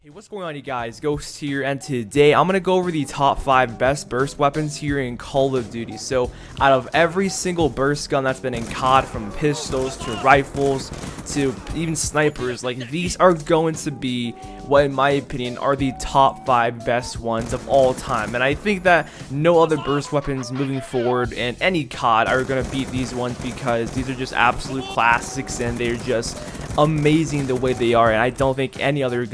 Hey, what's going on, you guys? Ghost here, and today I'm gonna go over the top 5 best burst weapons here in Call of Duty. So out of every single burst gun that's been in COD, from pistols to rifles to even snipers, like, these are going to be what, in my opinion, are the top 5 best ones of all time. And I think that no other burst weapons moving forward in any COD are gonna beat these ones, because these are just absolute classics and they're just amazing the way they are. And I don't think any other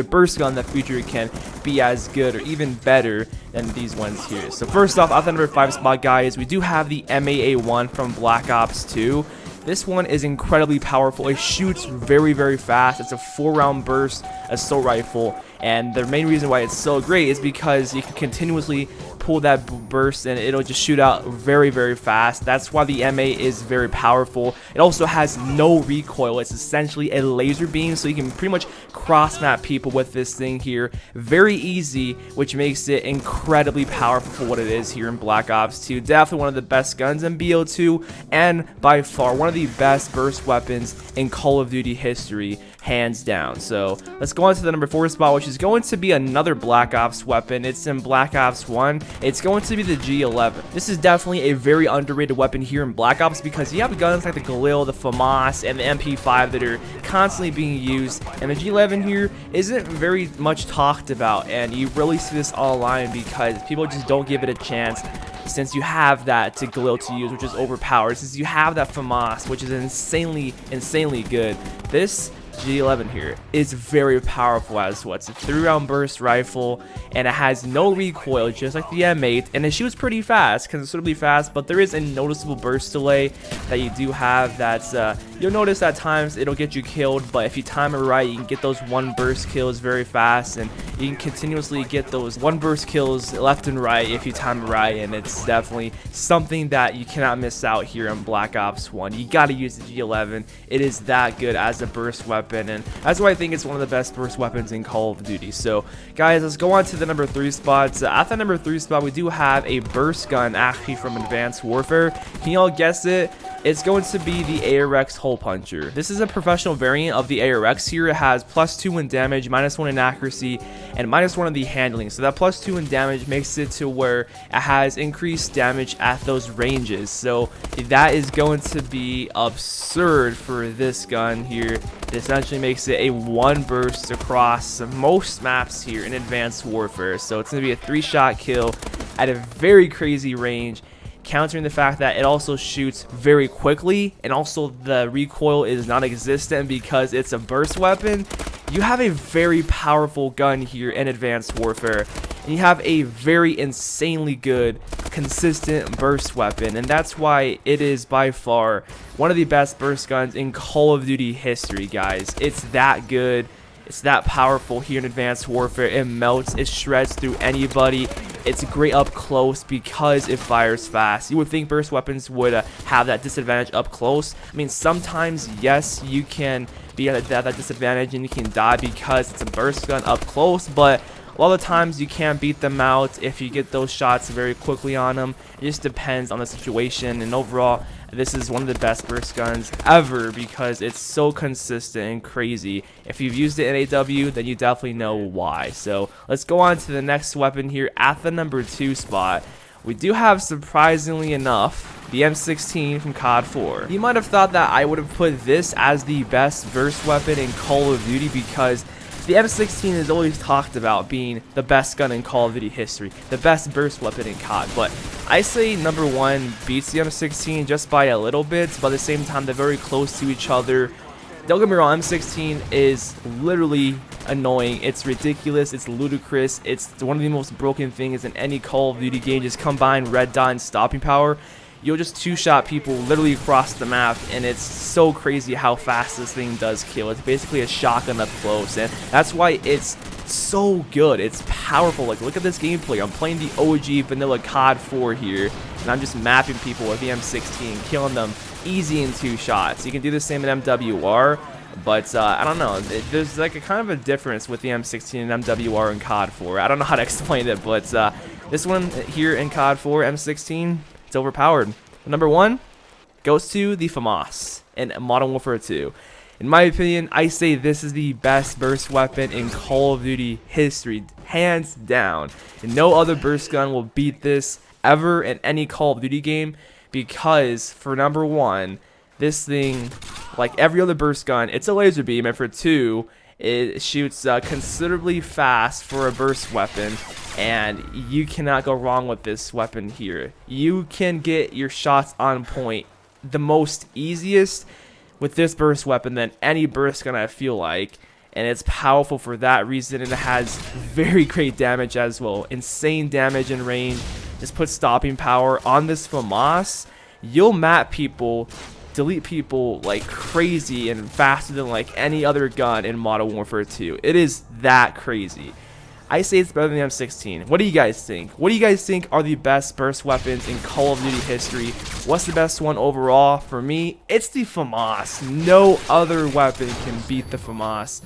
burst gun in the future can be as good or even better than these ones here. So first off, at the number 5 spot, guys, we do have the MAA1 from Black Ops 2. This one is incredibly powerful. It shoots very, very fast. It's a 4-round burst assault rifle, and the main reason why it's so great is because you can continuously pull that burst and it'll just shoot out very, very fast. That's why the MA is very powerful. It also has no recoil. It's essentially a laser beam, so you can pretty much cross map people with this thing here very easy, which makes it incredibly powerful for what it is here in Black Ops 2. Definitely one of the best guns in BO2, and by far one of the best burst weapons in Call of Duty history, hands down. So let's go on to the number 4 spot, which is going to be another Black Ops weapon. It's in Black Ops 1. It's going to be the G11. This is definitely a very underrated weapon here in Black Ops, because you have guns like the Galil, the FAMAS, and the MP5 that are constantly being used, and the G11 here isn't very much talked about, and you really see this online because people just don't give it a chance. Since you have that to Galil to use, which is overpowered, since you have that FAMAS, which is insanely good, this G11 here is very powerful as well. It's a 3-round burst rifle, and it has no recoil, just like the M8, and it shoots pretty fast, considerably fast, but there is a noticeable burst delay that you do have. That's you'll notice at times it'll get you killed, but if you time it right, you can get those 1 burst kills very fast, and you can continuously get those 1 burst kills left and right if you time it right. And it's definitely something that you cannot miss out here in Black Ops 1. You got to use the G11. It is that good as a burst weapon, and that's why I think it's one of the best burst weapons in Call of Duty. So guys, let's go on to the number 3 spot. At the number 3 spot, we do have a burst gun actually from Advanced Warfare. Can y'all guess it? It's going to be the ARX Hole Puncher. This is a professional variant of the ARX here. It has +2 in damage, -1 in accuracy, and -1 in the handling. So that +2 in damage makes it to where it has increased damage at those ranges. So that is going to be absurd for this gun here. It essentially makes it a 1 burst across most maps here in Advanced Warfare. So it's going to be a 3-shot kill at a very crazy range, countering the fact that it also shoots very quickly, and also the recoil is non-existent because it's a burst weapon. You have a very powerful gun here in Advanced Warfare, and you have a very insanely good consistent burst weapon, and that's why it is by far one of the best burst guns in Call of Duty history, guys. It's that good. It's that powerful here in Advanced Warfare. It melts, it shreds through anybody. It's great up close because it fires fast. You would think burst weapons would have that disadvantage up close. I mean, sometimes, yes, you can be at that disadvantage and you can die because it's a burst gun up close, but a lot of times you can't beat them out if you get those shots very quickly on them. It just depends on the situation, and overall, this is one of the best burst guns ever because it's so consistent and crazy. If you've used it in AW, then you definitely know why. So let's go on to the next weapon here at the number 2 spot. We do have, surprisingly enough, the M16 from COD 4. You might have thought that I would have put this as the best burst weapon in Call of Duty, because the M16 is always talked about being the best gun in Call of Duty history, the best burst weapon in COD, but I say number 1 beats the M16 just by a little bit, but at the same time they're very close to each other. Don't get me wrong, M16 is literally annoying, it's ridiculous, it's ludicrous, it's one of the most broken things in any Call of Duty game. Just combine red dot and stopping power, you'll just 2-shot people literally across the map, and it's so crazy how fast this thing does kill. It's basically a shotgun up close, and that's why it's so good. It's powerful. Like, look at this gameplay. I'm playing the OG vanilla COD 4 here, and I'm just mapping people with the M16, killing them easy in 2 shots. You can do the same in MWR, but I don't know. There's like a kind of a difference with the M16 and MWR in COD 4. I don't know how to explain it, but this one here in COD 4, M16, it's overpowered. Number 1 goes to the FAMAS in Modern Warfare 2. In my opinion, I say this is the best burst weapon in Call of Duty history, hands down. And no other burst gun will beat this ever in any Call of Duty game, because for number one, this thing, like every other burst gun, it's a laser beam, and for two, it shoots considerably fast for a burst weapon, and you cannot go wrong with this weapon here. You can get your shots on point the most easiest with this burst weapon than any burst gun, I feel like, and it's powerful for that reason, and it has very great damage as well. Insane damage in range. Just put stopping power on this FAMAS. You'll map people, delete people like crazy and faster than like any other gun in Modern Warfare 2. It is that crazy. I say it's better than the M16. What do you guys think? What do you guys think are the best burst weapons in Call of Duty history? What's the best one overall? For me, it's the FAMAS. No other weapon can beat the FAMAS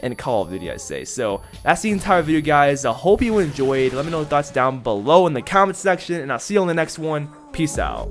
in Call of Duty, I say. So that's the entire video, guys. I hope you enjoyed. Let me know your thoughts down below in the comment section, and I'll see you on the next one. Peace out.